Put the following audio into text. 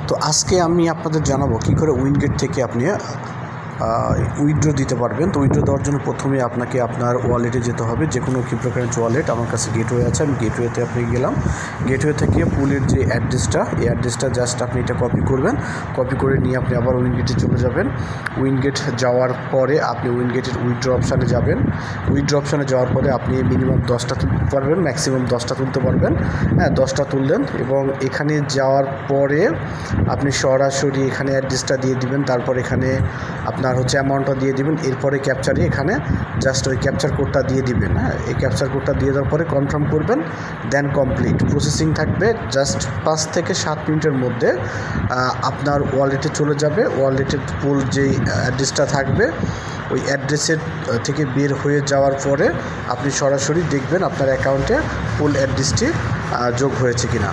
তো আজকে আমি আপনাদের জানাবো কী করে উইনগেট থেকে আপনি উইথড্র দিতে পারবেন। তো উইথড্র দেওয়ার জন্য প্রথমে আপনাকে আপনার ওয়ালেটে যেতে হবে, যে কোনো ক্রিপ্টোকারেন্সি ওয়ালেট। আমার কাছে গেটওয়ে আছে, আমি গেটওয়েতে আপনি গেলাম। গেটওয়ে থেকে পুলের যে অ্যাড্রেসটা, এই অ্যাড্রেসটা জাস্ট আপনি এটা কপি করবেন। কপি করে নিয়ে আপনি আবার উইনগেটে চলে যাবেন। উইনগেট যাওয়ার পরে আপনি উইনগেটের উইথড্র অপশানে যাবেন। উইথড্র অপশানে যাওয়ার পরে আপনি মিনিমাম 10টা তুলতে পারবেন, ম্যাক্সিমাম 10টা তুলতে পারবেন। হ্যাঁ, 10টা তুললেন এবং এখানে যাওয়ার পরে আপনি সরাসরি এখানে অ্যাড্রেসটা দিয়ে দিবেন। তারপর এখানে আপনার হচ্ছে অ্যামাউন্টটা দিয়ে দিবেন। এরপরে ক্যাপচারে এখানে জাস্ট ওই ক্যাপচার কোডটা দিয়ে দিবেন। হ্যাঁ, এই ক্যাপচার কোডটা দিয়ে দেওয়ার পরে কনফার্ম করবেন, দেন কমপ্লিট। প্রসেসিং থাকবে জাস্ট 5 থেকে 7 মিনিটের মধ্যে আপনার ওয়ালেটে চলে যাবে। ওয়ালেটের পুল যেই অ্যাড্রেসটা থাকবে ওই অ্যাড্রেসের থেকে বের হয়ে যাওয়ার পরে আপনি সরাসরি দেখবেন আপনার অ্যাকাউন্টে পুল অ্যাড্রেসটি যোগ হয়েছে কিনা।